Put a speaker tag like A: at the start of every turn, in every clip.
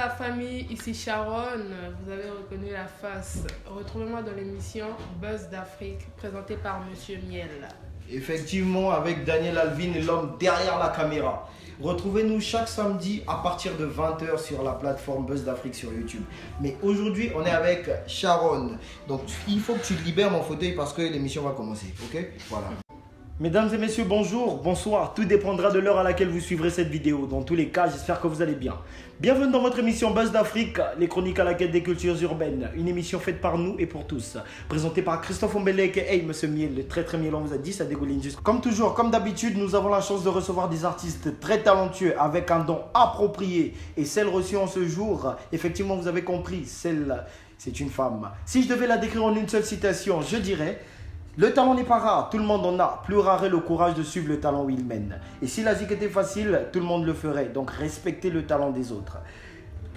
A: la famille, ici Sharon, vous avez reconnu la face. Retrouvez-moi dans l'émission Buzz d'Afrique, présentée par Monsieur Miel.
B: Effectivement, avec Daniel Alvin, l'homme derrière la caméra. Retrouvez-nous chaque samedi à partir de 20h sur la plateforme Buzz d'Afrique sur YouTube. Mais aujourd'hui, on est avec Sharon. Donc, il faut que tu libères mon fauteuil parce que l'émission va commencer. Ok? Voilà. Mesdames et messieurs, bonjour, bonsoir. Tout dépendra de l'heure à laquelle vous suivrez cette vidéo. Dans tous les cas, j'espère que vous allez bien. Bienvenue dans votre émission Buzz d'Afrique, les chroniques à la quête des cultures urbaines. Une émission faite par nous et pour tous. Présentée par Christophe Ombelek et Monsieur Miel, le très miel, on vous a dit, ça dégouline juste. Comme toujours, comme d'habitude, nous avons la chance de recevoir des artistes très talentueux avec un don approprié. Et celle reçue en ce jour, effectivement, vous avez compris, celle, c'est une femme. Si je devais la décrire en une seule citation, je dirais... Le talent n'est pas rare, tout le monde en a. Plus rare est le courage de suivre le talent où il mène. Et si la zik était facile, tout le monde le ferait. Donc respectez le talent des autres.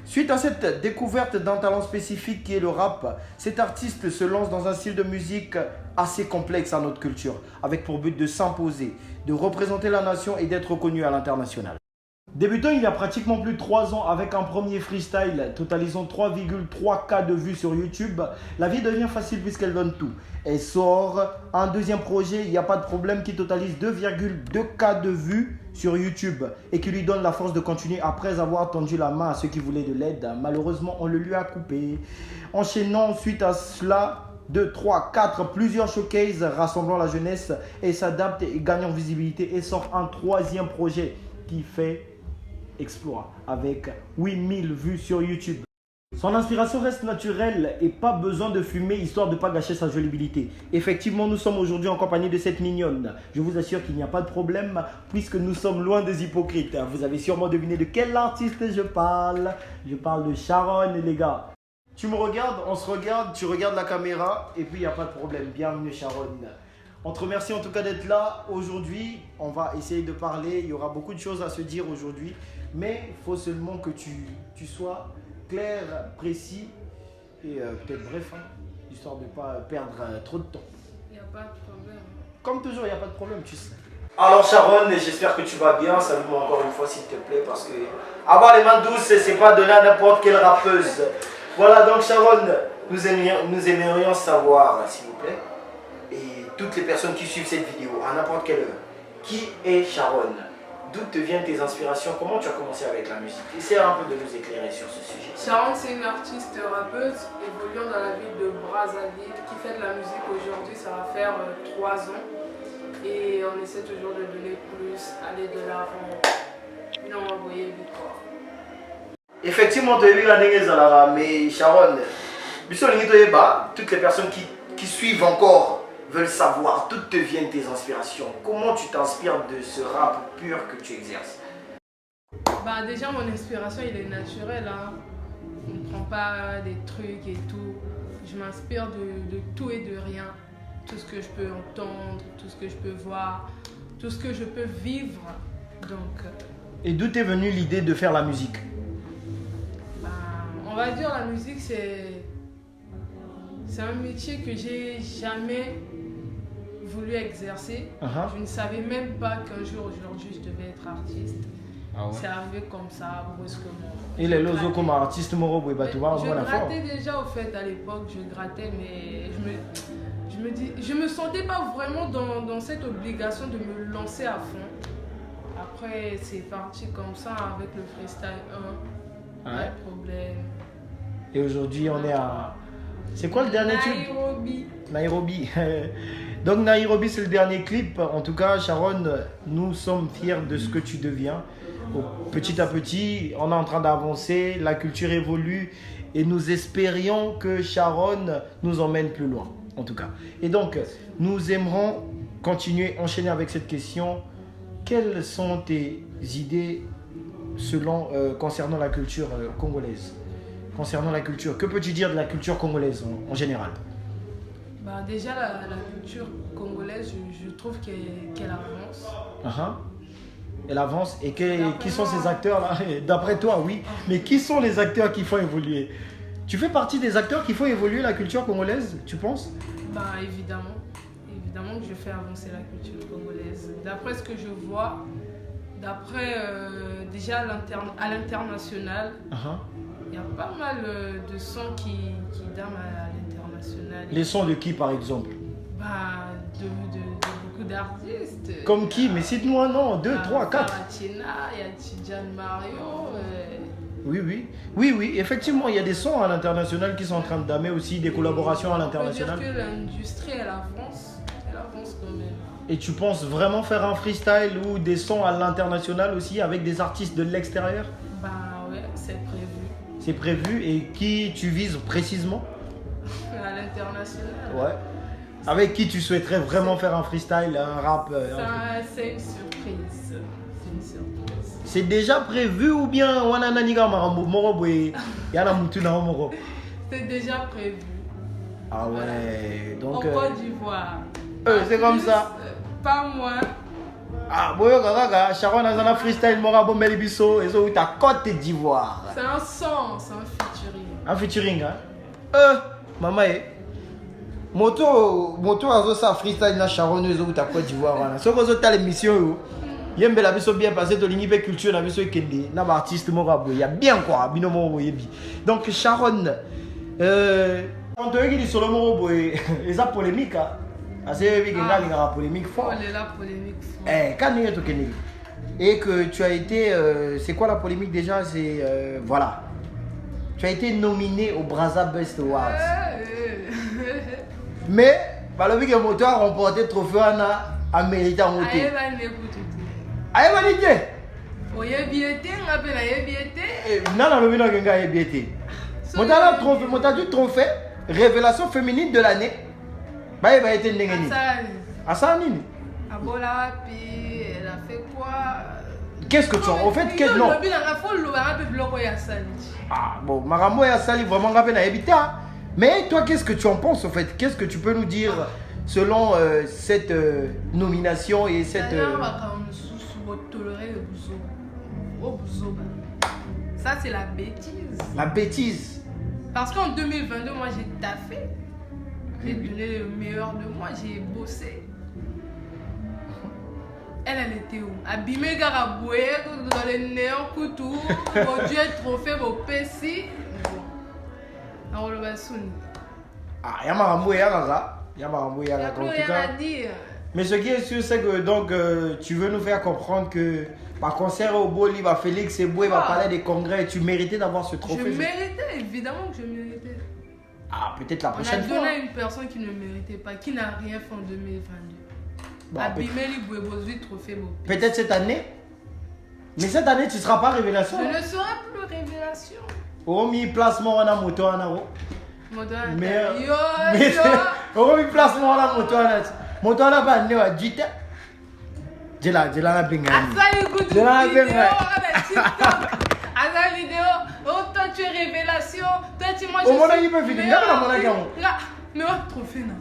B: Suite à cette découverte d'un talent spécifique qui est le rap, cet artiste se lance dans un style de musique assez complexe à notre culture, avec pour but de s'imposer, de représenter la nation et d'être reconnu à l'international. Débutant il y a pratiquement plus de 3 ans avec un premier freestyle totalisant 3,3K de vues sur YouTube, la vie devient facile puisqu'elle donne tout. Elle sort un deuxième projet, il n'y a pas de problème, qui totalise 2,2K de vues sur YouTube et qui lui donne la force de continuer après avoir tendu la main à ceux qui voulaient de l'aide. Malheureusement, on le lui a coupé. Enchaînant suite à cela 2, 3, 4, plusieurs showcases rassemblant la jeunesse et s'adapte et gagne en visibilité et sort un troisième projet qui fait exploit avec 8000 vues sur YouTube. Son inspiration reste naturelle et pas besoin de fumer histoire de ne pas gâcher sa jolibilité. Effectivement, nous sommes aujourd'hui en compagnie de cette mignonne. Je vous assure qu'il n'y a pas de problème puisque nous sommes loin des hypocrites. Vous avez sûrement deviné de quel artiste je parle. Je parle de Sharon, les gars. Tu me regardes, on se regarde, tu regardes la caméra et puis il n'y a pas de problème. Bienvenue Sharon. On te remercie en tout cas d'être là. Aujourd'hui, on va essayer de parler. Il y aura beaucoup de choses à se dire aujourd'hui. Mais il faut seulement que tu sois clair, précis et peut-être bref, hein, histoire de ne pas perdre trop de temps.
A: Il n'y a pas de problème.
B: Comme toujours, il n'y a pas de problème, tu sais. Alors Sharon, j'espère que tu vas bien. Salue-moi encore une fois s'il te plaît parce que avoir les mains douces, c'est pas donner à n'importe quelle rappeuse. Voilà, donc Sharon, nous aimerions savoir, s'il vous plaît, et toutes les personnes qui suivent cette vidéo, à n'importe quelle heure, qui est Sharon? D'où te viennent tes inspirations? Comment tu as commencé avec la musique? Essaie un peu de nous éclairer sur ce sujet.
A: Sharon, c'est une artiste rappeuse évoluant dans la ville de Brazzaville qui fait de la musique aujourd'hui. Ça va faire 3 ans. Et on essaie toujours de donner plus, aller de l'avant. Puis on va envoyer vite quoi.
B: Effectivement, tu as vu la Zalara, mais Sharon, toutes les personnes qui suivent encore veulent savoir d'où te viennent tes inspirations. Comment tu t'inspires de ce rap pur que tu exerces?
A: Bah déjà mon inspiration il est naturel, hein. On ne prend pas des trucs et tout. Je m'inspire de tout et de rien. Tout ce que je peux entendre, tout ce que je peux voir, tout ce que je peux vivre. Donc.
B: Et d'où t'es venue l'idée de faire la musique?
A: Bah, on va dire la musique c'est un métier que j'ai jamais voulu exercer. Je ne savais même pas qu'un jour aujourd'hui je devais être artiste. Ah ouais. C'est arrivé comme ça, brusquement.
B: Et les lozo comme artiste moro
A: je grattais déjà au fait à l'époque, je grattais mais je me sentais pas vraiment dans cette obligation de me lancer à fond. Après c'est parti comme ça avec le freestyle 1, pas de problème.
B: Et aujourd'hui on est à... C'est quoi le dernier clip? Nairobi. Donc Nairobi c'est le dernier clip. En tout cas Sharon, nous sommes fiers de ce que tu deviens. Petit à petit, on est en train d'avancer, la culture évolue et nous espérions que Sharon nous emmène plus loin, en tout cas. Et donc, nous aimerons continuer, enchaîner avec cette question. Quelles sont tes idées concernant la culture congolaise? Concernant la culture, que peux-tu dire de la culture congolaise en général?
A: Bah déjà, la culture congolaise, je trouve qu'elle avance.
B: Elle avance. Et qui sont ces acteurs-là? D'après toi, oui. Mais qui sont les acteurs qui font évoluer? Tu fais partie des acteurs qui font évoluer la culture congolaise, tu penses?
A: Bah évidemment. Évidemment que je fais avancer la culture congolaise. D'après ce que je vois, d'après déjà à l'international, Il y a pas mal de sons qui dansent à l'international.
B: Les sons de qui par exemple?
A: Bah, de beaucoup d'artistes.
B: Comme qui? Mais cite-nous un nom, 2, 3, 4.
A: Paratina, il y a Tidjane Mario.
B: Oui, effectivement, il y a des sons à l'international qui sont en train de damer aussi, des collaborations à l'international.
A: On peut dire que l'industrie, elle avance quand même.
B: Et tu penses vraiment faire un freestyle ou des sons à l'international aussi avec des artistes de l'extérieur?
A: Bah ouais, c'est prévu.
B: C'est prévu, et qui tu vises précisément?
A: À l'international.
B: Ouais. Avec qui tu souhaiterais vraiment faire un freestyle, un rap?
A: C'est une surprise. C'est une surprise.
B: C'est déjà prévu ou bien
A: c'est déjà prévu.
B: Ah ouais, donc...
A: En Côte d'Ivoire.
B: C'est comme ça.
A: Pas moi.
B: Ah, boyo kaka, Sharon a un freestyle mora bon melibiso et so ta Côte d'Ivoire.
A: C'est un son, c'est un featuring.
B: Un featuring, hein? Maman, moto azo sa freestyle na Sharon ezo ta Côte d'Ivoire wana. So ko zo ta l'émission yo. Yembe la biso bien passé to lingi be culture na biso kende na ba artiste mora boy. Ya bien quoi, bino mo yebi. Donc Sharon on te dit sur le mot boy, les a polémique hein. Assez vite qu'il y a polémique fort.
A: Oh, la polémique fort.
B: Quand il y a et que tu as été, c'est quoi la polémique déjà? C'est voilà, tu as été nominé au Brazza Best Awards. Mais le week-end moto a remporté le trophée à mérité en moto. Aïe va dire.
A: Oye biété, on appelle aïe biété.
B: Non, le week-end a aïe biété. Moto a du trophée révélation féminine de l'année. Bah il va être une dégaine. Assanine.
A: Abola puis elle a fait quoi?
B: Qu'est-ce que tu as en fait? Quel nom? Ah bon, Marambo et Assali vraiment rappelé à Ebita. Mais toi, qu'est-ce que tu en penses en fait? Qu'est-ce que tu peux nous dire selon cette nomination et cette...
A: Ça c'est la bêtise.
B: La bêtise.
A: Parce qu'en 2022, moi j'ai taffé. J'ai donné le meilleur de moi, j'ai bossé. Elle était où? Abîmée Garaboué, dans les néons couteaux, mon Dieu, trophée, mon PC. Alors le Bassouni.
B: Ah, il y a Marambo et Yaraza. Il y a Marambo et Yaraza.
A: Il n'y a plus rien à dire.
B: Mais ce qui est sûr, c'est que donc, tu veux nous faire comprendre que par concert au Boli, Félix Eboué va parler des congrès. Tu méritais d'avoir ce trophée.
A: Je méritais, évidemment que je méritais.
B: Ah, peut-être la prochaine fois.
A: On a donné à une personne qui ne méritait pas, qui n'a rien fait en 2022. Bon, Abimeli Bouébozui, trophée beau.
B: Peut-être cette année. Mais cette année, tu ne seras pas révélation.
A: Je ne serai plus révélation.
B: Oh, mi placement en a moto en a.
A: Moto en a.
B: Mais oh, mi placement en a moto en a. Moto en a pas né à Jita. J'ai la binga.
A: Asa écoute vidéo, Asa vidéo. Oh, toi tu es révélation. Toi tu manges.
B: Oh, mon ami peut finir.
A: Mais oh, trophée non.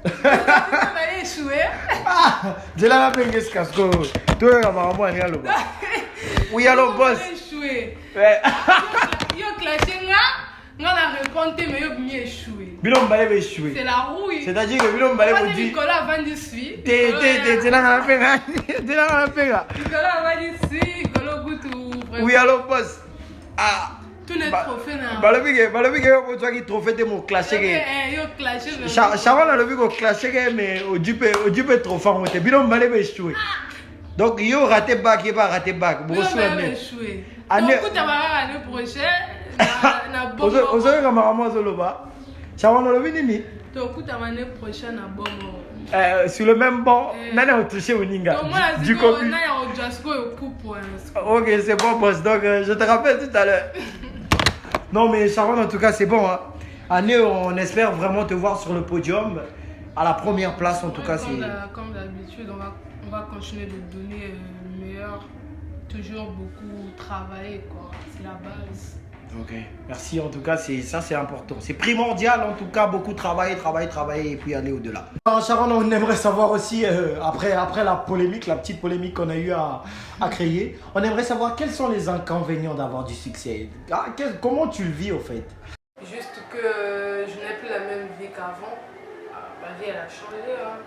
A: Tu vas échouer.
B: J'ai la binga ce casco. Toi, la maman est là. Oui, alors boss.
A: Échoué. Yo clashé là. On a répondu, mais yo bien échoué.
B: Bilom balé va échouer.
A: C'est la rouille.
B: C'est-à-dire que Bilom balé vous dit.
A: Nicolas va dire suite.
B: T'es là dans la pega. T'es là dans la pega.
A: Nicolas va dire suite. Nicolas Goutou.
B: Oui, alors boss. Ah.
A: Tous les trophées là.
B: Balobi que toi qui trophée de mon clashé.
A: Yo clashé.
B: Chaval a le vu qu'on clashé mais au dupe trophée on était. Bilom balé va échouer. Donc yo raté bac, il va rater bac.
A: Bilom va échouer. Donc écoute, on va l'année prochaine.
B: Aujourd'hui, comme maman Zoloba, Charon le vini ni.
A: Donc écoute, l'année prochaine à bon.
B: Sur le même banc, nana a touché au Ninga.
A: Du coup, on a au Jasco et coupe.
B: Ok, c'est bon, boss. Donc je te rappelle tout à l'heure. Non, mais Charon, en tout cas, c'est bon. Hein. Année, on espère vraiment te voir sur le podium à la première place. En tout cas, c'est.
A: Comme d'habitude, on va continuer de donner le meilleur. Toujours beaucoup travailler, quoi. C'est la base.
B: Ok, merci en tout cas, c'est important. C'est primordial en tout cas, beaucoup travailler et puis aller au-delà. Sharon, on aimerait savoir aussi, après la polémique, la petite polémique qu'on a eu à créer, on aimerait savoir quels sont les inconvénients d'avoir du succès. Comment tu le vis au fait?
A: Juste que je n'ai plus la même vie qu'avant. Ma vie elle a changé. Hein.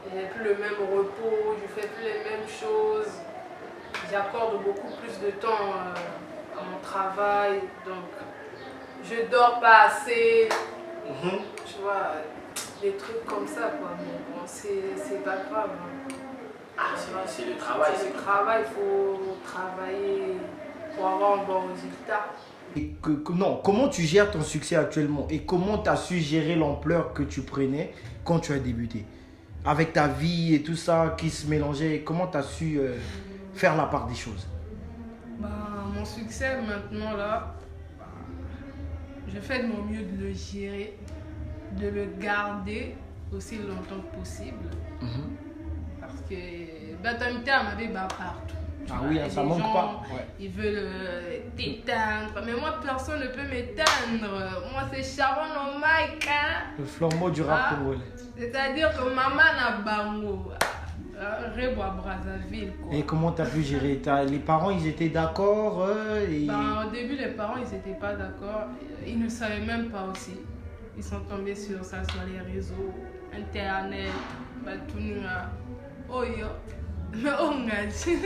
A: Je n'ai plus le même repos, je fais plus les mêmes choses. J'accorde beaucoup plus de temps à mon travail, donc je dors pas assez. Tu vois, des trucs comme ça, quoi. Mais bon, c'est pas grave. Hein.
B: Ah, c'est le travail.
A: C'est le travail, il faut travailler pour avoir un bon résultat.
B: Et non, comment tu gères ton succès actuellement et comment tu as su gérer l'ampleur que tu prenais quand tu as débuté? Avec ta vie et tout ça qui se mélangeait, comment tu as su faire la part des choses?
A: Bah, mon succès maintenant là, je fais de mon mieux de le gérer, de le garder aussi longtemps que possible. Parce que Batamita m'avait partout.
B: Ah oui, ça manque pas. Ouais.
A: Ils veulent t'éteindre. Mais moi, personne ne peut m'éteindre. Moi, c'est Sharon au mic. Hein?
B: Le flambeau du rap congolais.
A: C'est-à-dire que maman n'a bango. Rebois Brazzaville. Quoi.
B: Et comment tu as pu gérer? Les parents, ils étaient d'accord
A: Au début, les parents, ils n'étaient pas d'accord. Ils ne savaient même pas aussi. Ils sont tombés sur ça, sur les réseaux, Internet, tout le monde. Oh yo. Mais on a dit.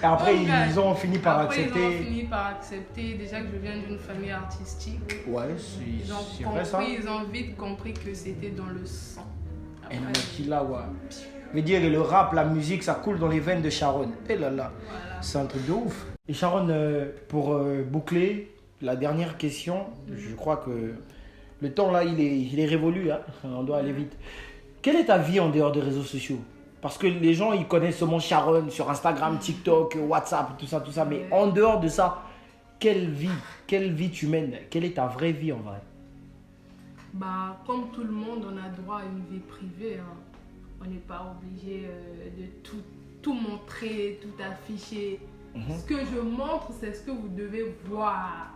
B: Et après, ils ont fini par accepter.
A: Ils ont fini par accepter. Déjà que je viens d'une famille artistique.
B: Ouais, c'est vrai ça.
A: Ils ont vite compris que c'était dans le sang.
B: Et le mec là, ouais. Je veux dire, le rap, la musique, ça coule dans les veines de Sharon. Et là là, voilà. C'est un truc de ouf. Et Sharon, pour boucler la dernière question, je crois que le temps là, il est révolu. Hein. On doit aller vite. Quelle est ta vie en dehors des réseaux sociaux? Parce que les gens, ils connaissent seulement Sharon sur Instagram, TikTok, WhatsApp, tout ça. Mais en dehors de ça, quelle vie tu mènes? Quelle est ta vraie vie en vrai?
A: Bah, comme tout le monde, on a droit à une vie privée. Hein. On n'est pas obligé de tout montrer, tout afficher. Ce que je montre, c'est ce que vous devez voir.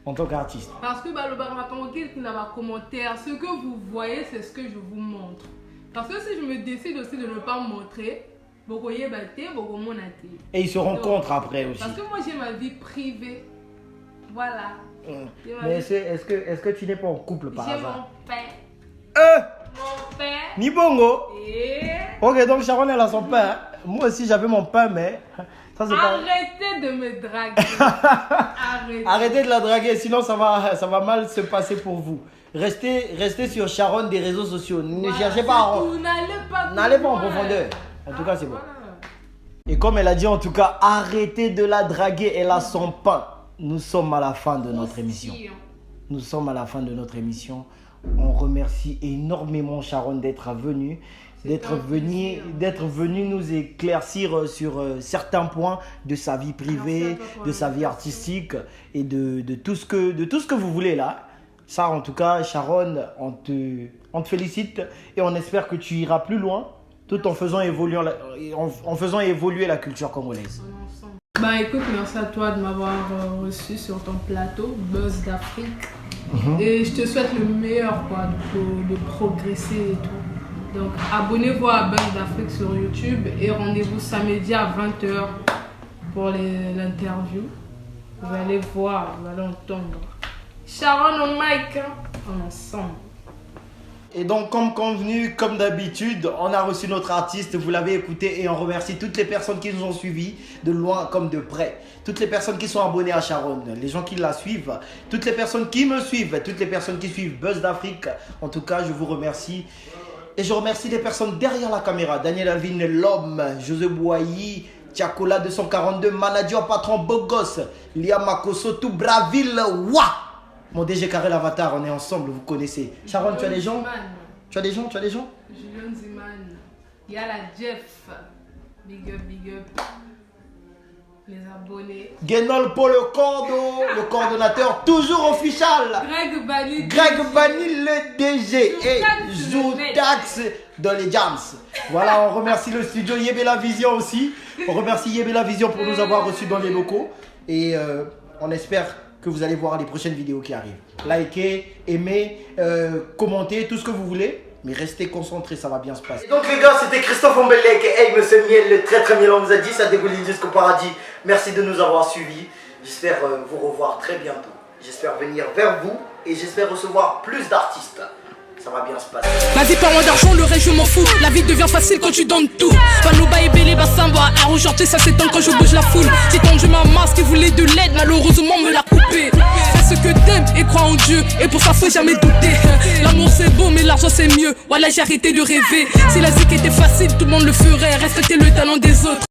B: En tant qu'artiste.
A: Parce que le baraton qui n'a pas commentaire, ce que vous voyez, c'est ce que je vous montre. Parce que si je me décide aussi de ne pas montrer, beaucoup y batté, beaucoup mon athée.
B: Et ils se rencontrent après aussi.
A: Parce que moi j'ai ma vie privée. Voilà.
B: Mais est-ce que tu n'es pas en couple par hasard?
A: J'ai mon père. Mon père.
B: Ni bongo.
A: Et...
B: Ok, donc Sharon elle a son pain. Moi aussi j'avais mon pain, mais ça c'est pas...
A: Arrêtez de me draguer.
B: Arrêtez de la draguer, sinon ça va mal se passer pour vous. Restez sur Sharon des réseaux sociaux. Ne cherchez pas n'allez pas en profondeur. En tout cas, c'est bon. Et comme elle a dit, en tout cas, arrêtez de la draguer. Elle a son pain. Nous sommes à la fin de notre émission. Nous sommes à la fin de notre émission. On remercie énormément Sharon d'être venue. D'être venu nous éclaircir sur certains points de sa vie privée, de sa vie artistique et de tout ce que vous voulez là. Ça, en tout cas, Sharon, on te félicite et on espère que tu iras plus loin tout en faisant évoluer la culture congolaise.
A: Bah écoute, merci à toi de m'avoir reçu sur ton plateau, Buzz d'Afrique. Et je te souhaite le meilleur, quoi, de progresser et tout. Donc abonnez-vous à Buzz d'Afrique sur YouTube et rendez-vous samedi à 20h pour l'interview. Vous allez voir, vous allez entendre. Sharon au mic, ensemble.
B: Et donc, comme convenu, comme d'habitude, on a reçu notre artiste, vous l'avez écouté et on remercie toutes les personnes qui nous ont suivis, de loin comme de près. Toutes les personnes qui sont abonnées à Sharon, les gens qui la suivent, toutes les personnes qui me suivent, toutes les personnes qui suivent Buzz d'Afrique. En tout cas, je vous remercie. Et je remercie les personnes derrière la caméra. Daniel Alvin, l'homme, José Bouayi, Tiakola 242, manager, patron, beau gosse, Lia Makoso, tout Braville, Wa. Mon DG Carré l'Avatar, on est ensemble, vous connaissez. Sharon, tu as des gens? Tu as des gens?
A: Julien Ziman. Il y a la Jeff. Big up. Les abonnés.
B: Guénol Paul le coordonnateur, toujours official. Greg Bani, le DG. Et Zoutax dans les jams. Voilà, on remercie le studio Yebela Vision aussi. On remercie Yebela Vision pour nous avoir reçus dans les locaux. Et on espère que vous allez voir les prochaines vidéos qui arrivent. Likez, aimez, commentez, tout ce que vous voulez. Mais restez concentrés, ça va bien se passer. Donc les gars, c'était Christophe Ombelek et Monsieur Miel, le très miel, on vous a dit, ça dégouline jusqu'au paradis. Merci de nous avoir suivis. J'espère vous revoir très bientôt. J'espère venir vers vous et j'espère recevoir plus d'artistes. Ça va bien se passer.
C: Vas-y, parle-moi d'argent, le reste je m'en fous. La vie devient facile quand tu donnes tout. Balouba et Bélé, Bassamba, à aujourd'hui ça s'éteint quand je bouge la foule. J'ai tendu ma masse qui voulait de l'aide, malheureusement me l'a coupé. Fais ce que t'aimes, et crois en Dieu. Et pour ça faut jamais douter. L'amour c'est beau mais l'argent c'est mieux. Voilà j'ai arrêté de rêver. Si la zik était facile tout le monde le ferait. Respecter le talent des autres.